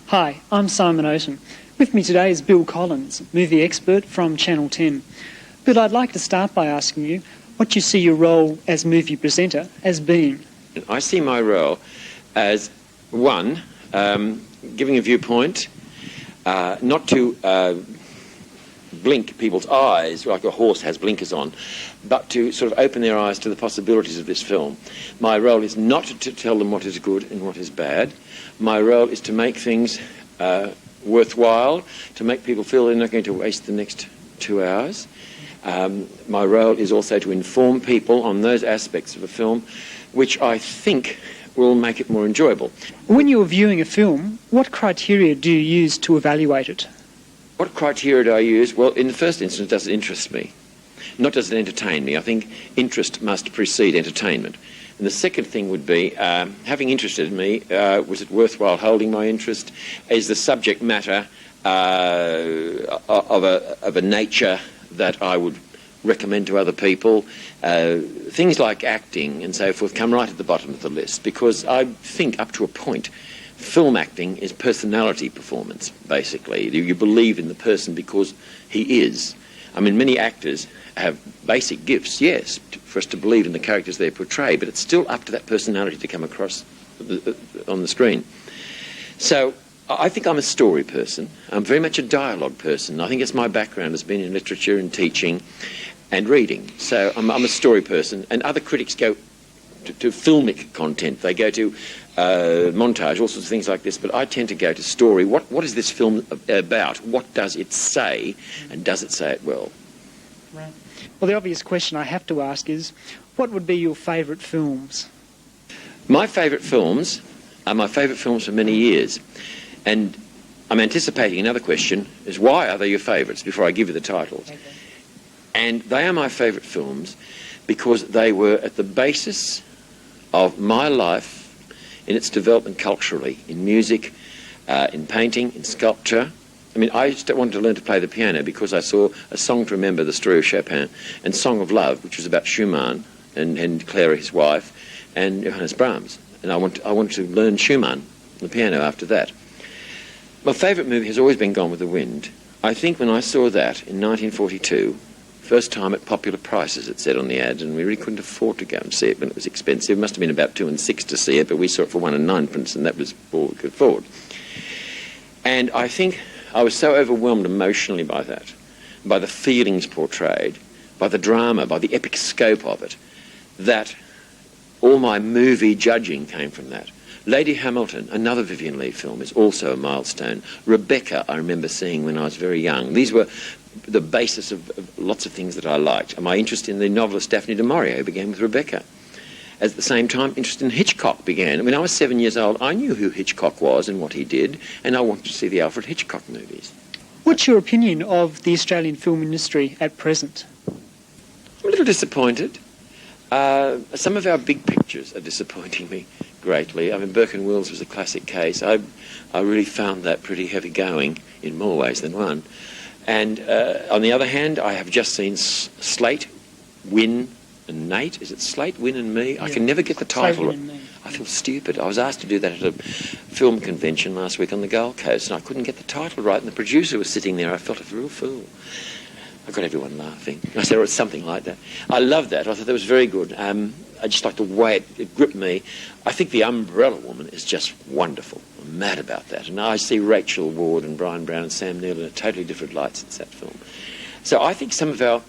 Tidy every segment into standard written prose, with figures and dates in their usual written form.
Hi, I'm Simon Oaten. With me today is Bill Collins, movie expert from Channel 10. Bill, I'd like to start by asking you what you see your role as movie presenter as being. I see my role as, one, giving a viewpoint, not to blink people's eyes like a horse has blinkers on, but to sort of open their eyes to the possibilities of this film. My role is not to tell them what is good and what is bad. My role is to make things worthwhile, to make people feel they're not going to waste the next 2 hours. My role is also to inform people on those aspects of a film which I think will make it more enjoyable. When you're viewing a film, what criteria do you use to evaluate it? What criteria do I use? Well, in the first instance, does it interest me? Not does it entertain me. I think interest must precede entertainment. And the second thing would be, having interested me, was it worthwhile holding my interest? Is the subject matter of a nature that I would recommend to other people? Things like acting and so forth come right at the bottom of the list, because I think up to a point, film acting is personality performance, basically. You believe in the person because he is. I mean, many actors have basic gifts, yes, for us to believe in the characters they portray, but it's still up to that personality to come across on the screen. So I think I'm a story person. I'm very much a dialogue person. I think it's my background has been in literature and teaching and reading. So I'm a story person, and other critics go to filmic content. They go to montage, all sorts of things like this, but I tend to go to story. What is this film about? What does it say, and does it say it well? Right. Well, the obvious question I have to ask is, what would be your favourite films? My favourite films are my favourite films for many years, and I'm anticipating another question, is why are they your favourites, before I give you the titles. Okay. And they are my favourite films because they were at the basis of my life in its development culturally, in music, in painting, in sculpture. I mean, I just wanted to learn to play the piano because I saw A Song to Remember, the story of Chopin, and Song of Love, which was about Schumann and Clara, his wife, and Johannes Brahms. And I wanted to learn Schumann, the piano, after that. My favourite movie has always been Gone with the Wind. I think when I saw that in 1942, first time at popular prices, it said on the ad, and we really couldn't afford to go and see it when it was expensive. It must have been about 2 and 6 to see it, but we saw it for 1 and 9pence, and that was all we could afford. And I think I was so overwhelmed emotionally by that, by the feelings portrayed, by the drama, by the epic scope of it, that all my movie judging came from that. Lady Hamilton, another Vivien Leigh film, is also a milestone. Rebecca, I remember seeing when I was very young. These were the basis of lots of things that I liked. And my interest in the novelist Daphne du Maurier began with Rebecca. At the same time, interest in Hitchcock began. When I was 7 years old, I knew who Hitchcock was and what he did, and I wanted to see the Alfred Hitchcock movies. What's your opinion of the Australian film industry at present? I'm a little disappointed. Some of our big pictures are disappointing me greatly. I mean, Burke and Wills was a classic case. I really found that pretty heavy going in more ways than one. And on the other hand, I have just seen Slate, Win and Nate. Is it Slate, Win and Me? Yeah. I can never get the title. I feel stupid. I was asked to do that at a film convention last week on the Gold Coast, and I couldn't get the title right, and the producer was sitting there. I felt a real fool. I got everyone laughing. I said, oh, it's something like that. I loved that. I thought that was very good. I just liked the way it gripped me. I think The Umbrella Woman is just wonderful. I'm mad about that. And I see Rachel Ward and Brian Brown and Sam Neill in a totally different light since that film. So I think some of our,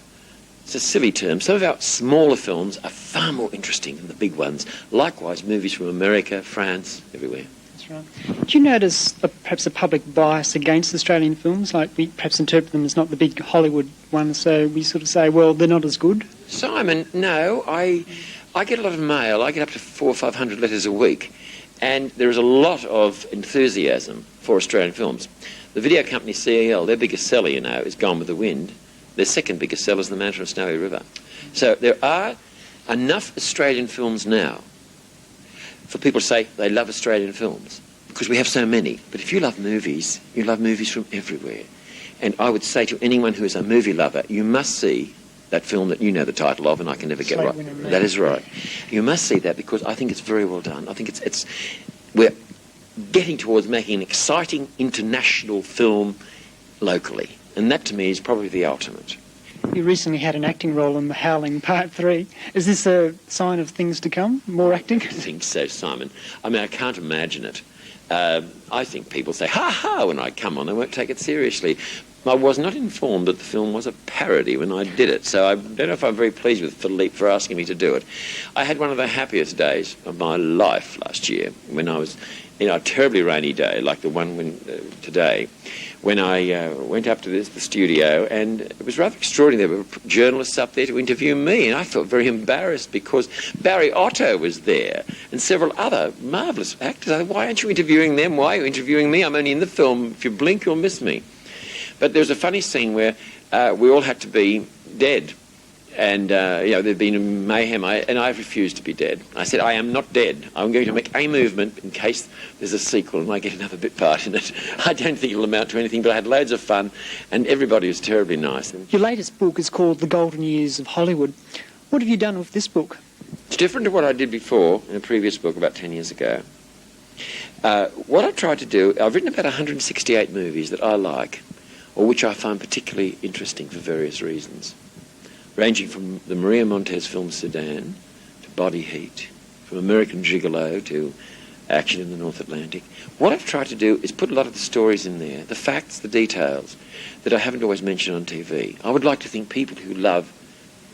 it's a silly term, some of our smaller films are far more interesting than the big ones. Likewise, movies from America, France, everywhere. That's right. Do you notice perhaps a public bias against Australian films? Like we perhaps interpret them as not the big Hollywood ones, so we sort of say, well, they're not as good? Simon, no. I get a lot of mail. I get up to 400 or 500 letters a week. And there is a lot of enthusiasm for Australian films. The video company CEL, their biggest seller, you know, is Gone with the Wind. Their second biggest seller is The Mountain of Snowy River. So there are enough Australian films now for people to say they love Australian films, because we have so many. But if you love movies, you love movies from everywhere. And I would say to anyone who is a movie lover, you must see that film that you know the title of, and I can never get Slate right. Winner Man. That is right. You must see that because I think it's very well done. I think we're getting towards making an exciting international film locally, and that to me is probably the ultimate. You recently had an acting role in The Howling Part 3. Is this a sign of things to come? More acting? I think so, Simon. I mean, I can't imagine it. I think people say, ha ha, when I come on, they won't take it seriously. I was not informed that the film was a parody when I did it, so I don't know if I'm very pleased with Philippe for asking me to do it. I had one of the happiest days of my life last year when I was, a terribly rainy day like the one today, when I went up to the studio, and it was rather extraordinary. There were journalists up there to interview me, and I felt very embarrassed because Barry Otto was there and several other marvellous actors. I said, why aren't you interviewing them? Why are you interviewing me? I'm only in the film. If you blink, you'll miss me. But there was a funny scene where we all had to be dead. And, there'd been a mayhem, and I refused to be dead. I said, I am not dead. I'm going to make a movement in case there's a sequel and I get another bit part in it. I don't think it'll amount to anything, but I had loads of fun, and everybody was terribly nice. Your latest book is called The Golden Years of Hollywood. What have you done with this book? It's different to what I did before in a previous book about 10 years ago. What I tried to do, I've written about 168 movies that I like, or which I find particularly interesting for various reasons, ranging from the Maria Montez film Sedan to Body Heat, from American Gigolo to Action in the North Atlantic. What I've tried to do is put a lot of the stories in there, the facts, the details, that I haven't always mentioned on TV. I would like to think people who love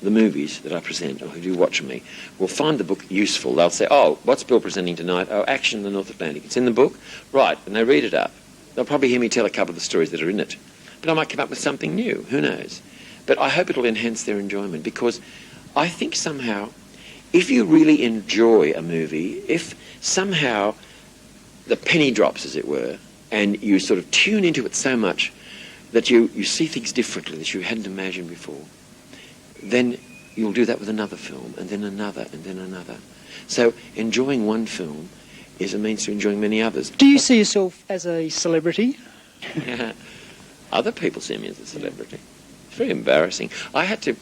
the movies that I present, or who do watch me, will find the book useful. They'll say, oh, what's Bill presenting tonight? Oh, Action in the North Atlantic. It's in the book? Right, and they read it up. They'll probably hear me tell a couple of the stories that are in it. But I might come up with something new, who knows? But I hope it'll enhance their enjoyment, because I think somehow, if you really enjoy a movie, if somehow the penny drops, as it were, and you sort of tune into it so much that you see things differently that you hadn't imagined before, then you'll do that with another film, and then another, and then another. So enjoying one film is a means to enjoying many others. Do you see yourself as a celebrity? Yeah. Other people see me as a celebrity. It's very embarrassing. I had to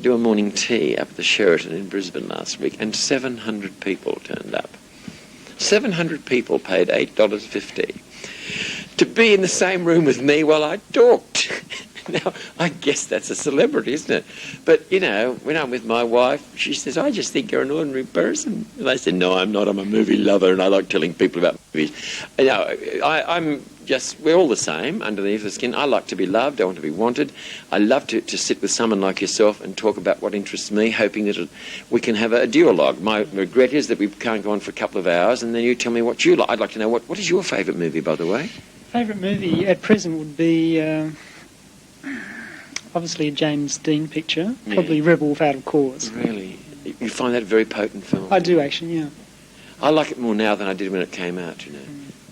do a morning tea up at the Sheraton in Brisbane last week, and 700 people turned up. 700 people paid $8.50 to be in the same room with me while I talked. Now, I guess that's a celebrity, isn't it? But, when I'm with my wife, she says, I just think you're an ordinary person. And I said, no, I'm not. I'm a movie lover, and I like telling people about movies. We're all the same underneath the skin. I like to be loved. I want to be wanted. I love to sit with someone like yourself and talk about what interests me, hoping that we can have a duologue. My regret is that we can't go on for a couple of hours, and then you tell me what you like. I'd like to know, what is your favourite movie, by the way? Favourite movie at present would be... obviously a James Dean picture, probably Rebel Without a Cause. Really? You find that a very potent film? I do, actually, yeah. I like it more now than I did when it came out,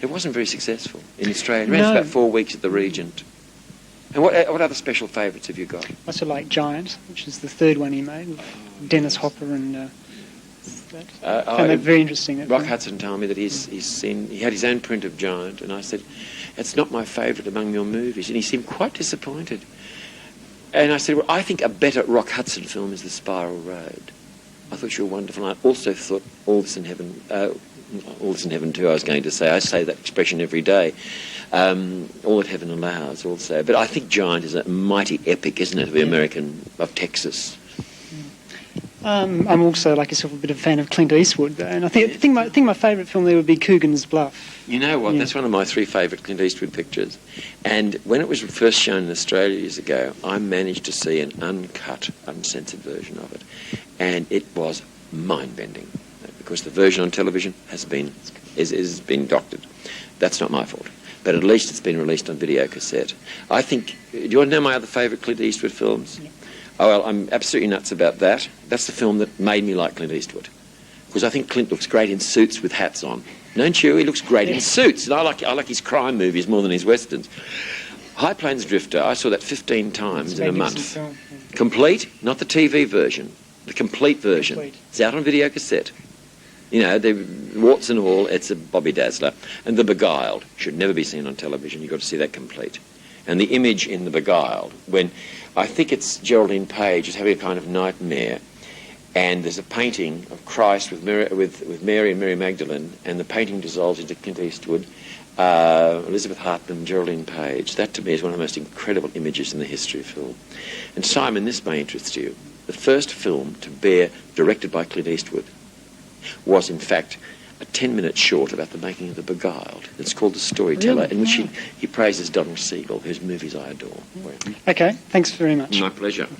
It wasn't very successful in Australia. It ran for about 4 weeks at the Regent. And what other special favourites have you got? I also like Giant, which is the third one he made, with Dennis Hopper and... I found that very interesting. Rock Hudson told me that he had his own print of Giant, and I said, it's not my favourite among your movies. And he seemed quite disappointed. And I said, well, I think a better Rock Hudson film is The Spiral Road. I thought you were wonderful. And I also thought All This in Heaven too, I was going to say. I say that expression every day. All That Heaven Allows also. But I think Giant is a mighty epic, isn't it, of the American, of Texas. I'm also, like yourself, a bit of a fan of Clint Eastwood, and I think my favourite film there would be Coogans Bluff. You know what? Yeah. That's one of my 3 favourite Clint Eastwood pictures. And when it was first shown in Australia years ago, I managed to see an uncut, uncensored version of it, and it was mind-bending because the version on television has been doctored. That's not my fault, but at least it's been released on video cassette. I think. Do you want to know my other favourite Clint Eastwood films? Yeah. Oh, well, I'm absolutely nuts about that. That's the film that made me like Clint Eastwood. Because I think Clint looks great in suits with hats on. Don't you? He looks great in suits. And I like his crime movies more than his westerns. High Plains Drifter, I saw that 15 times in a month. Complete, not the TV version. The complete version. It's out on video cassette. The warts and all, it's a Bobby Dazzler. And The Beguiled should never be seen on television. You've got to see that complete. And the image in The Beguiled, when I think it's Geraldine Page is having a kind of nightmare, and there's a painting of Christ with Mary and Mary Magdalene, and the painting dissolves into Clint Eastwood, Elizabeth Hartman and Geraldine Page. That to me is one of the most incredible images in the history of film. And Simon, this may interest you. The first film to bear, directed by Clint Eastwood, was in fact a 10-minute short about the making of The Beguiled. It's called The Storyteller, Really? in which he praises Donald Siegel, whose movies I adore. Okay, thanks very much. My pleasure. Okay.